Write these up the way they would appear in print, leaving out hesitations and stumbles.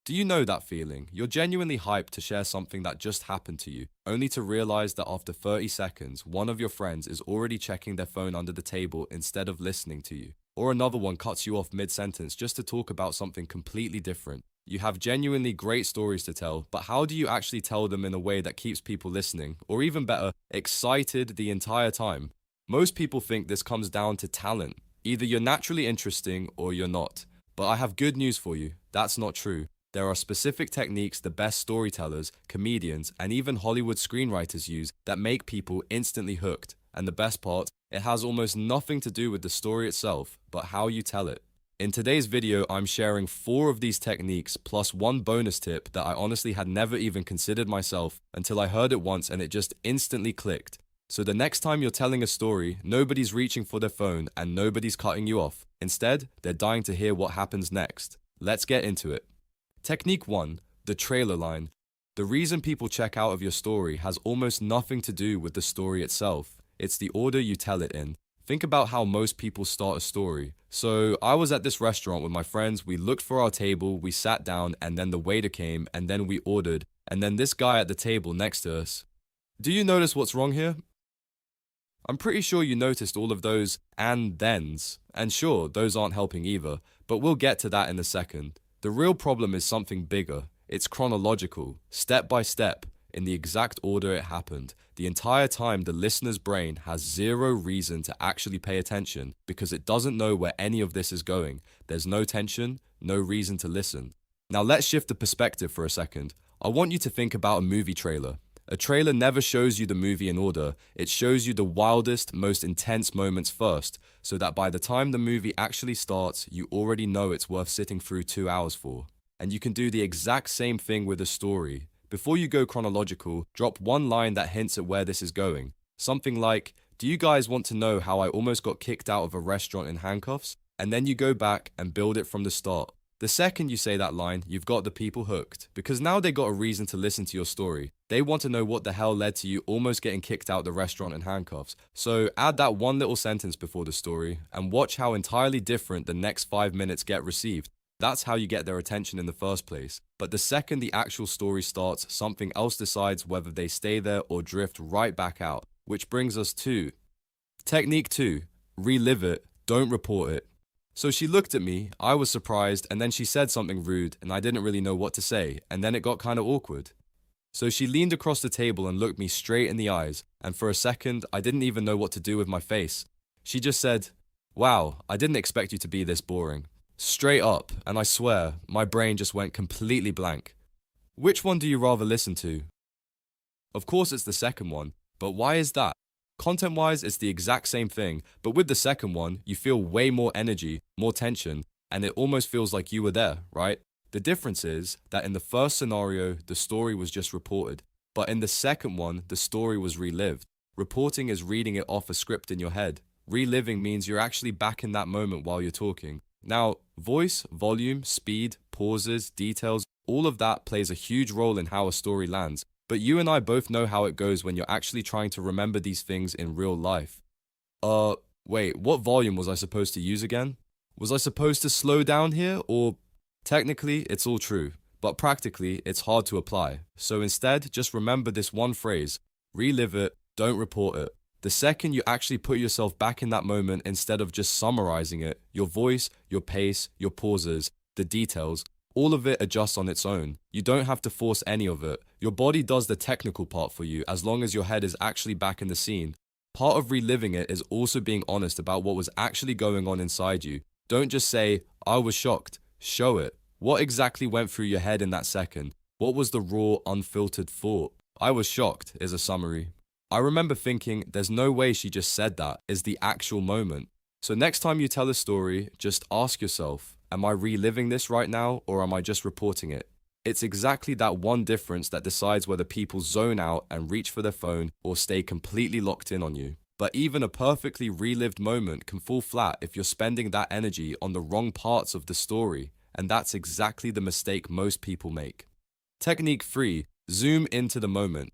Do you know that feeling? You're genuinely hyped to share something that just happened to you, only to realize that after 30 seconds, one of your friends is already checking their phone under the table instead of listening to you. Or another one cuts you off mid-sentence just to talk about something completely different. You have genuinely great stories to tell, but how do you actually tell them in a way that keeps people listening, or even better, excited the entire time? Most people think this comes down to talent. Either you're naturally interesting or you're not. But I have good news for you. That's not true. There are specific techniques the best storytellers, comedians, and even Hollywood screenwriters use that make people instantly hooked. And the best part, it has almost nothing to do with the story itself, but how you tell it. In today's video, I'm sharing 4 of these techniques plus one bonus tip that I honestly had never even considered myself until I heard it once and it just instantly clicked. So the next time you're telling a story, nobody's reaching for their phone and nobody's cutting you off. Instead, they're dying to hear what happens next. Let's get into it. Technique 1, the trailer line. The reason people check out of your story has almost nothing to do with the story itself. It's the order you tell it in. Think about how most people start a story. So I was at this restaurant with my friends, we looked for our table, we sat down, and then the waiter came, and then we ordered, and then this guy at the table next to us. Do you notice what's wrong here? I'm pretty sure you noticed all of those and thens, and sure, those aren't helping either, but we'll get to that in a second. The real problem is something bigger. It's chronological, step by step, in the exact order it happened. The entire time the listener's brain has zero reason to actually pay attention because it doesn't know where any of this is going. There's no tension, no reason to listen. Now let's shift the perspective for a second. I want you to think about a movie trailer. A trailer never shows you the movie in order. It shows you the wildest, most intense moments first, so that by the time the movie actually starts, you already know it's worth sitting through 2 hours for. And you can do the exact same thing with a story. Before you go chronological, drop one line that hints at where this is going. Something like, do you guys want to know how I almost got kicked out of a restaurant in handcuffs? And then you go back and build it from the start. The second you say that line, you've got the people hooked, because now they got a reason to listen to your story. They want to know what the hell led to you almost getting kicked out the restaurant in handcuffs. So add that one little sentence before the story, and watch how entirely different the next 5 minutes get received. That's how you get their attention in the first place. But the second the actual story starts, something else decides whether they stay there or drift right back out. Which brings us to Technique 2, relive it, don't report it. So she looked at me, I was surprised, and then she said something rude, and I didn't really know what to say, and then it got kind of awkward. So she leaned across the table and looked me straight in the eyes, and for a second, I didn't even know what to do with my face. She just said, "Wow, I didn't expect you to be this boring." Straight up, and I swear, my brain just went completely blank. Which one do you rather listen to? Of course it's the second one, but why is that? Content-wise, it's the exact same thing, but with the second one, you feel way more energy, more tension, and it almost feels like you were there, right? The difference is that in the first scenario, the story was just reported, but in the second one, the story was relived. Reporting is reading it off a script in your head. Reliving means you're actually back in that moment while you're talking. Now, voice, volume, speed, pauses, details, all of that plays a huge role in how a story lands. But you and I both know how it goes when you're actually trying to remember these things in real life. Wait, what volume was I supposed to use again? Was I supposed to slow down here, or... Technically, it's all true, but practically, it's hard to apply. So instead, just remember this one phrase, relive it, don't report it. The second you actually put yourself back in that moment instead of just summarizing it, your voice, your pace, your pauses, the details, all of it adjusts on its own. You don't have to force any of it. Your body does the technical part for you as long as your head is actually back in the scene. Part of reliving it is also being honest about what was actually going on inside you. Don't just say, "I was shocked." Show it. What exactly went through your head in that second? What was the raw, unfiltered thought? "I was shocked" is a summary. "I remember thinking, there's no way she just said that," is the actual moment. So next time you tell a story, just ask yourself, am I reliving this right now, or am I just reporting it? It's exactly that one difference that decides whether people zone out and reach for their phone or stay completely locked in on you. But even a perfectly relived moment can fall flat if you're spending that energy on the wrong parts of the story, and that's exactly the mistake most people make. Technique 3, zoom into the moment.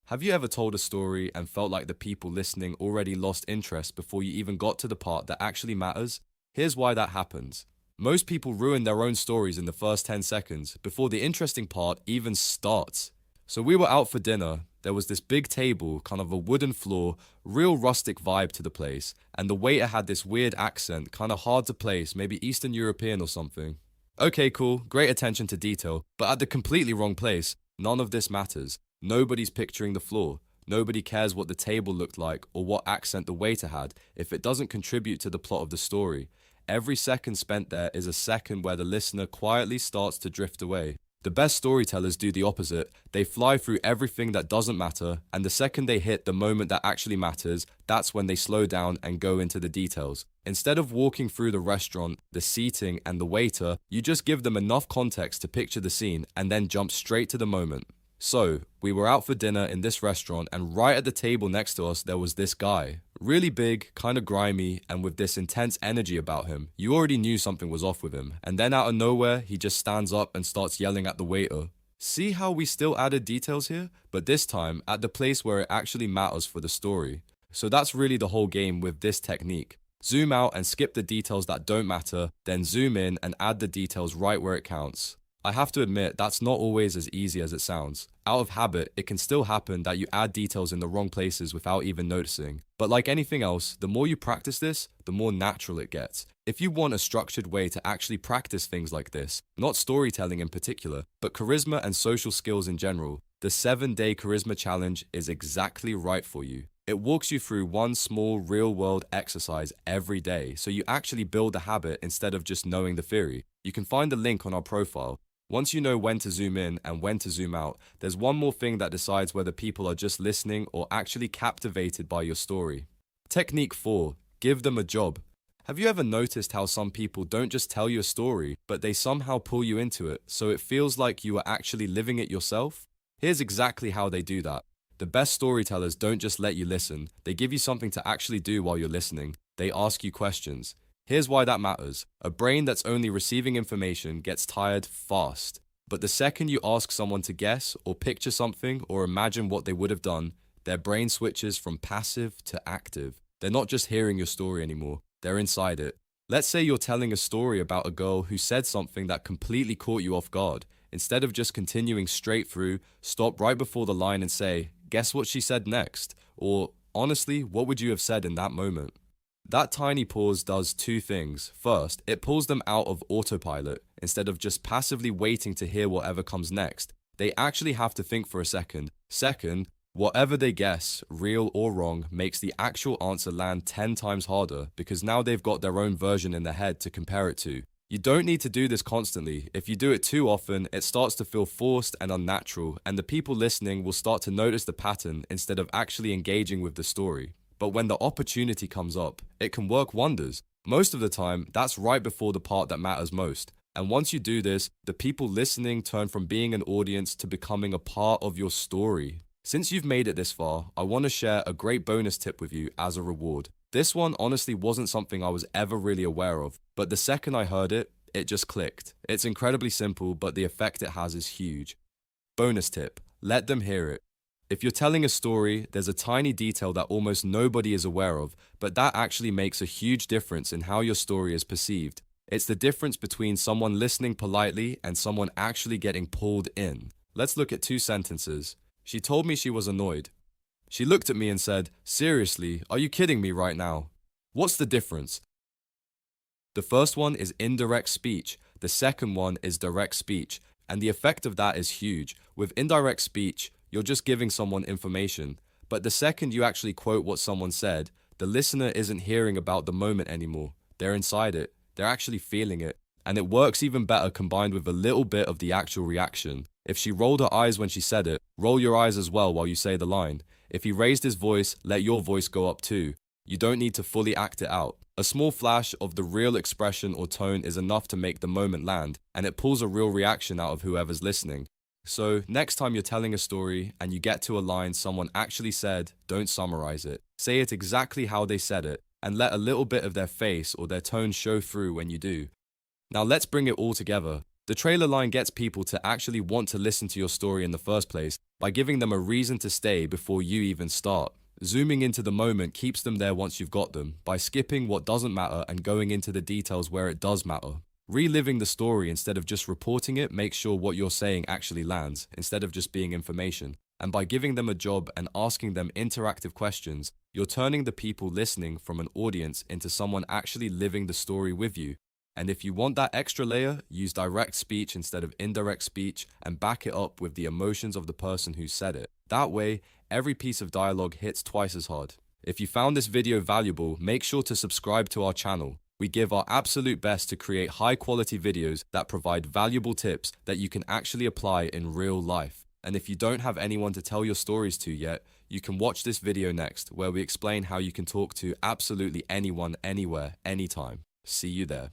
Have you ever told a story and felt like the people listening already lost interest before you even got to the part that actually matters? Here's why that happens. Most people ruin their own stories in the first 10 seconds before the interesting part even starts. So we were out for dinner. There was this big table, kind of a wooden floor, real rustic vibe to the place, and the waiter had this weird accent, kind of hard to place, maybe Eastern European or something. Okay, cool, great attention to detail, but at the completely wrong place. None of this matters. Nobody's picturing the floor. Nobody cares what the table looked like or what accent the waiter had if it doesn't contribute to the plot of the story. Every second spent there is a second where the listener quietly starts to drift away. The best storytellers do the opposite. They fly through everything that doesn't matter, and the second they hit the moment that actually matters, that's when they slow down and go into the details. Instead of walking through the restaurant, the seating, and the waiter, you just give them enough context to picture the scene and then jump straight to the moment. So, we were out for dinner in this restaurant, and right at the table next to us there was this guy. Really big, kind of grimy, and with this intense energy about him. You already knew something was off with him. And then out of nowhere, he just stands up and starts yelling at the waiter. See how we still added details here? But this time, at the place where it actually matters for the story. So that's really the whole game with this technique. Zoom out and skip the details that don't matter, then zoom in and add the details right where it counts. I have to admit, that's not always as easy as it sounds. Out of habit, it can still happen that you add details in the wrong places without even noticing. But like anything else, the more you practice this, the more natural it gets. If you want a structured way to actually practice things like this, not storytelling in particular, but charisma and social skills in general, the 7-day charisma challenge is exactly right for you. It walks you through one small real-world exercise every day, so you actually build the habit instead of just knowing the theory. You can find the link on our profile. Once you know when to zoom in and when to zoom out, there's one more thing that decides whether people are just listening or actually captivated by your story. Technique 4. Give them a job. Have you ever noticed how some people don't just tell you a story, but they somehow pull you into it, so it feels like you are actually living it yourself? Here's exactly how they do that. The best storytellers don't just let you listen, they give you something to actually do while you're listening. They ask you questions. Here's why that matters. A brain that's only receiving information gets tired fast. But the second you ask someone to guess or picture something or imagine what they would have done, their brain switches from passive to active. They're not just hearing your story anymore, they're inside it. Let's say you're telling a story about a girl who said something that completely caught you off guard. Instead of just continuing straight through, stop right before the line and say, "Guess what she said next?" Or, "Honestly, what would you have said in that moment?" That tiny pause does two things. First, it pulls them out of autopilot. Instead of just passively waiting to hear whatever comes next, they actually have to think for a second. Second, whatever they guess, real or wrong, makes the actual answer land 10 times harder because now they've got their own version in their head to compare it to. You don't need to do this constantly. If you do it too often, it starts to feel forced and unnatural, and the people listening will start to notice the pattern instead of actually engaging with the story. But when the opportunity comes up, it can work wonders. Most of the time, that's right before the part that matters most. And once you do this, the people listening turn from being an audience to becoming a part of your story. Since you've made it this far, I want to share a great bonus tip with you as a reward. This one honestly wasn't something I was ever really aware of, but the second I heard it, it just clicked. It's incredibly simple, but the effect it has is huge. Bonus tip: let them hear it. If you're telling a story, there's a tiny detail that almost nobody is aware of, but that actually makes a huge difference in how your story is perceived. It's the difference between someone listening politely and someone actually getting pulled in. Let's look at 2 sentences. She told me she was annoyed. She looked at me and said, "Seriously, are you kidding me right now?" What's the difference? The first one is indirect speech. The second one is direct speech. And the effect of that is huge. With indirect speech, you're just giving someone information. But the second you actually quote what someone said, the listener isn't hearing about the moment anymore. They're inside it. They're actually feeling it. And it works even better combined with a little bit of the actual reaction. If she rolled her eyes when she said it, roll your eyes as well while you say the line. If he raised his voice, let your voice go up too. You don't need to fully act it out. A small flash of the real expression or tone is enough to make the moment land, and it pulls a real reaction out of whoever's listening. So, next time you're telling a story and you get to a line someone actually said, don't summarize it. Say it exactly how they said it, and let a little bit of their face or their tone show through when you do. Now let's bring it all together. The trailer line gets people to actually want to listen to your story in the first place by giving them a reason to stay before you even start. Zooming into the moment keeps them there once you've got them, by skipping what doesn't matter and going into the details where it does matter. Reliving the story instead of just reporting it makes sure what you're saying actually lands, instead of just being information. And by giving them a job and asking them interactive questions, you're turning the people listening from an audience into someone actually living the story with you. And if you want that extra layer, use direct speech instead of indirect speech and back it up with the emotions of the person who said it. That way, every piece of dialogue hits twice as hard. If you found this video valuable, make sure to subscribe to our channel. We give our absolute best to create high quality videos that provide valuable tips that you can actually apply in real life. And if you don't have anyone to tell your stories to yet, you can watch this video next, where we explain how you can talk to absolutely anyone, anywhere, anytime. See you there.